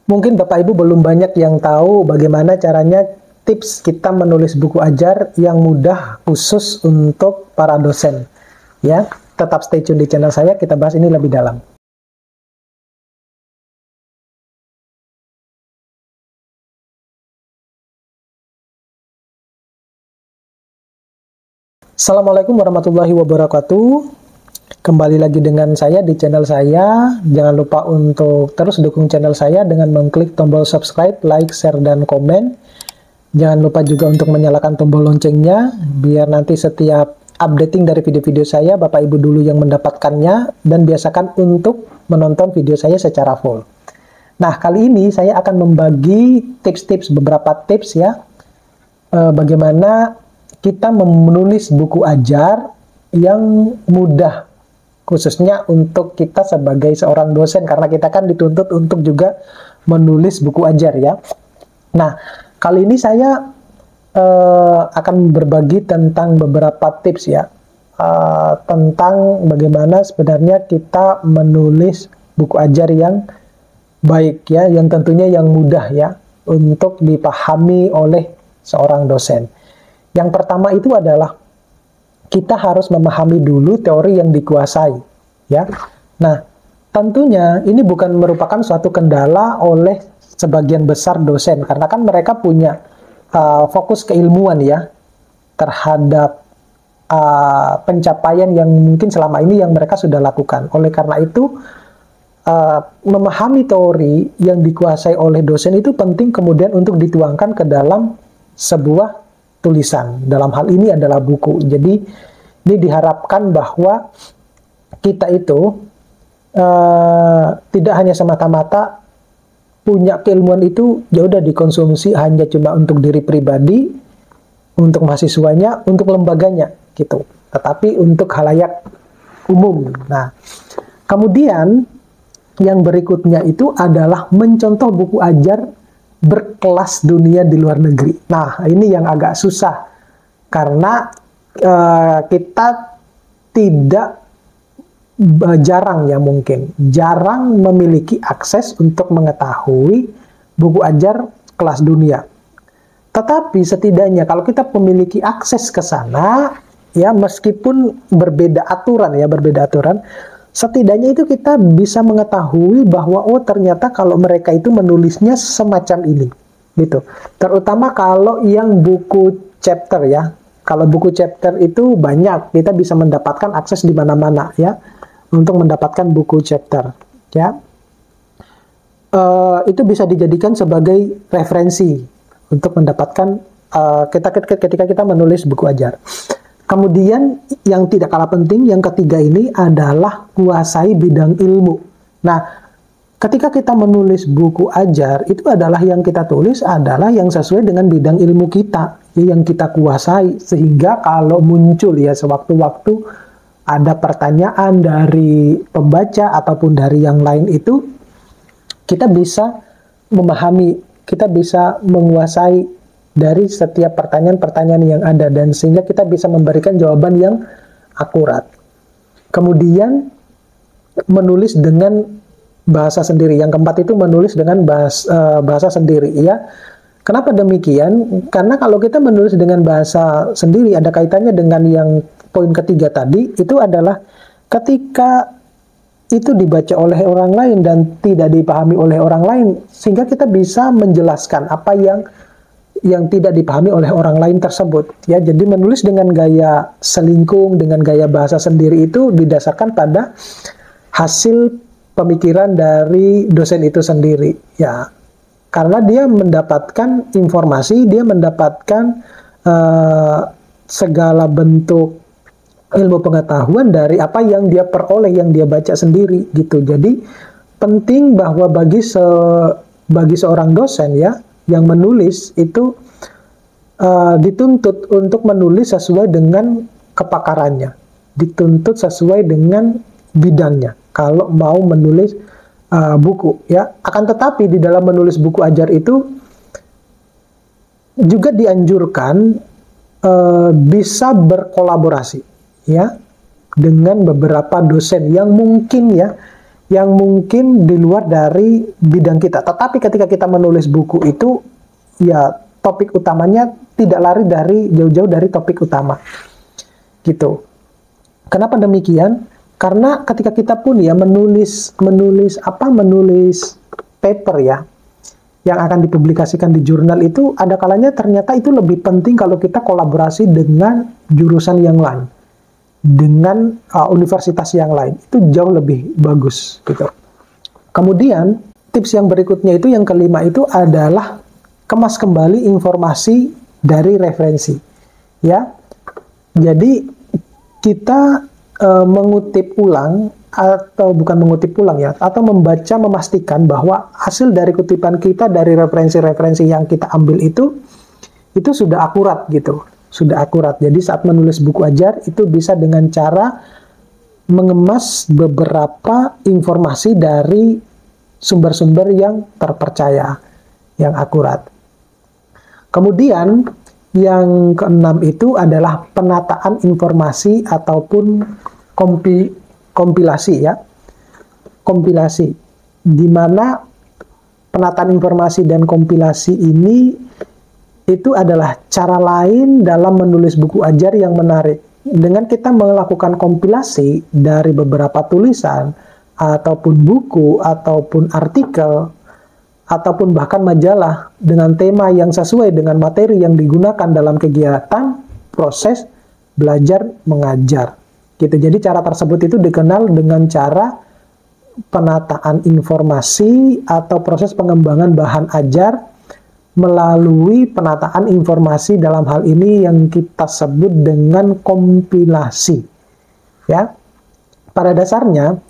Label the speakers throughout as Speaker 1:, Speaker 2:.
Speaker 1: Mungkin Bapak Ibu belum banyak yang tahu bagaimana caranya tips kita menulis buku ajar yang mudah khusus untuk para dosen. Ya, tetap stay tune di channel saya, kita bahas ini lebih dalam. Assalamualaikum warahmatullahi wabarakatuh. Kembali lagi dengan saya di channel saya. Jangan lupa untuk terus dukung channel saya dengan mengklik tombol subscribe, like, share, dan komen. Jangan lupa juga untuk menyalakan tombol loncengnya, biar nanti setiap updating dari video-video saya, Bapak Ibu dulu yang mendapatkannya, dan biasakan untuk menonton video saya secara full. Nah, kali ini saya akan membagi tips-tips, beberapa tips ya, bagaimana kita menulis buku ajar yang mudah, khususnya untuk kita sebagai seorang dosen, karena kita kan dituntut untuk juga menulis buku ajar ya. Nah, kali ini saya akan berbagi tentang beberapa tips ya, tentang bagaimana sebenarnya kita menulis buku ajar yang baik ya, yang tentunya yang mudah ya, untuk dipahami oleh seorang dosen. Yang pertama itu adalah kita harus memahami dulu teori yang dikuasai, ya. Nah, tentunya ini bukan merupakan suatu kendala oleh sebagian besar dosen, karena kan mereka punya fokus keilmuan ya, terhadap pencapaian yang mungkin selama ini yang mereka sudah lakukan. Oleh karena itu, memahami teori yang dikuasai oleh dosen itu penting kemudian untuk dituangkan ke dalam sebuah tulisan. Dalam hal ini adalah buku. Jadi ini diharapkan bahwa kita itu tidak hanya semata-mata punya keilmuan itu ya udah dikonsumsi hanya cuma untuk diri pribadi, untuk mahasiswanya, untuk lembaganya gitu. Tetapi untuk khalayak umum. Nah, kemudian yang berikutnya itu adalah mencontoh buku ajar berkelas dunia di luar negeri. Nah, ini yang agak susah karena kita tidak jarang ya, mungkin jarang memiliki akses untuk mengetahui buku ajar kelas dunia. Tetapi setidaknya kalau kita memiliki akses ke sana ya, meskipun berbeda aturan, setidaknya itu kita bisa mengetahui bahwa oh ternyata kalau mereka itu menulisnya semacam ini gitu. Terutama kalau yang buku chapter ya. Kalau buku chapter itu banyak, kita bisa mendapatkan akses di mana-mana ya untuk mendapatkan buku chapter ya. Itu bisa dijadikan sebagai referensi untuk mendapatkan ketika kita menulis buku ajar. Kemudian yang tidak kalah penting, yang ketiga ini adalah kuasai bidang ilmu. Nah, ketika kita menulis buku ajar, itu adalah yang kita tulis adalah yang sesuai dengan bidang ilmu kita, yang kita kuasai. Sehingga kalau muncul ya sewaktu-waktu ada pertanyaan dari pembaca ataupun dari yang lain itu, kita bisa memahami, kita bisa menguasai dari setiap pertanyaan-pertanyaan yang ada, dan sehingga kita bisa memberikan jawaban yang akurat. Kemudian menulis dengan bahasa sendiri. Yang keempat itu menulis dengan bahasa sendiri ya. Kenapa demikian? Karena kalau kita menulis dengan bahasa sendiri ada kaitannya dengan yang poin ketiga tadi, itu adalah ketika itu dibaca oleh orang lain dan tidak dipahami oleh orang lain, sehingga kita bisa menjelaskan apa yang tidak dipahami oleh orang lain tersebut ya. Jadi menulis dengan gaya selingkung, dengan gaya bahasa sendiri itu didasarkan pada hasil pemikiran dari dosen itu sendiri ya, karena dia mendapatkan informasi, dia mendapatkan segala bentuk ilmu pengetahuan dari apa yang dia peroleh, yang dia baca sendiri gitu. Jadi penting bahwa bagi seorang dosen ya yang menulis itu dituntut untuk menulis sesuai dengan kepakarannya, dituntut sesuai dengan bidangnya kalau mau menulis buku ya. Akan tetapi di dalam menulis buku ajar itu juga dianjurkan bisa berkolaborasi ya dengan beberapa dosen yang mungkin ya yang mungkin di luar dari bidang kita. Tetapi ketika kita menulis buku itu, ya topik utamanya tidak lari dari jauh-jauh dari topik utama. Gitu. Kenapa demikian? Karena ketika kita pun ya menulis paper ya, yang akan dipublikasikan di jurnal itu, ada kalanya ternyata itu lebih penting kalau kita kolaborasi dengan jurusan yang lain, dengan universitas yang lain, itu jauh lebih bagus gitu. Kemudian tips yang berikutnya itu, yang kelima itu adalah kemas kembali informasi dari referensi ya. Jadi kita mengutip ulang, atau bukan mengutip ulang ya, atau membaca, memastikan bahwa hasil dari kutipan kita dari referensi-referensi yang kita ambil itu sudah akurat gitu, sudah akurat. Jadi saat menulis buku ajar itu bisa dengan cara mengemas beberapa informasi dari sumber-sumber yang terpercaya, yang akurat. Kemudian yang keenam itu adalah penataan informasi ataupun kompilasi ya. Kompilasi, di mana penataan informasi dan kompilasi ini itu adalah cara lain dalam menulis buku ajar yang menarik. Dengan kita melakukan kompilasi dari beberapa tulisan ataupun buku ataupun artikel ataupun bahkan majalah dengan tema yang sesuai dengan materi yang digunakan dalam kegiatan proses belajar mengajar gitu. Jadi cara tersebut itu dikenal dengan cara penataan informasi atau proses pengembangan bahan ajar melalui penataan informasi, dalam hal ini yang kita sebut dengan kompilasi ya. Pada dasarnya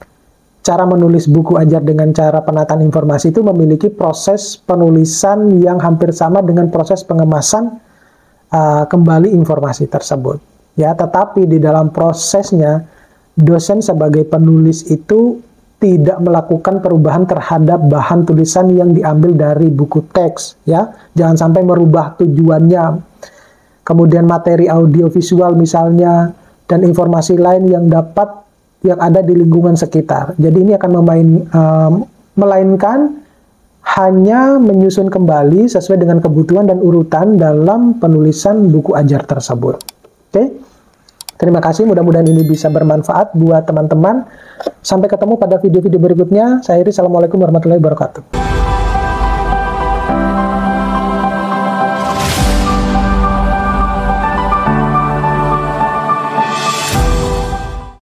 Speaker 1: cara menulis buku ajar dengan cara penataan informasi itu memiliki proses penulisan yang hampir sama dengan proses pengemasan kembali informasi tersebut. Ya, tetapi di dalam prosesnya dosen sebagai penulis itu tidak melakukan perubahan terhadap bahan tulisan yang diambil dari buku teks. Ya, jangan sampai merubah tujuannya. Kemudian materi audiovisual misalnya dan informasi lain yang ada di lingkungan sekitar. Jadi ini akan melainkan hanya menyusun kembali sesuai dengan kebutuhan dan urutan dalam penulisan buku ajar tersebut. Oke? Terima kasih, mudah-mudahan ini bisa bermanfaat buat teman-teman. Sampai ketemu pada video-video berikutnya. Saya Iri, Assalamualaikum warahmatullahi wabarakatuh.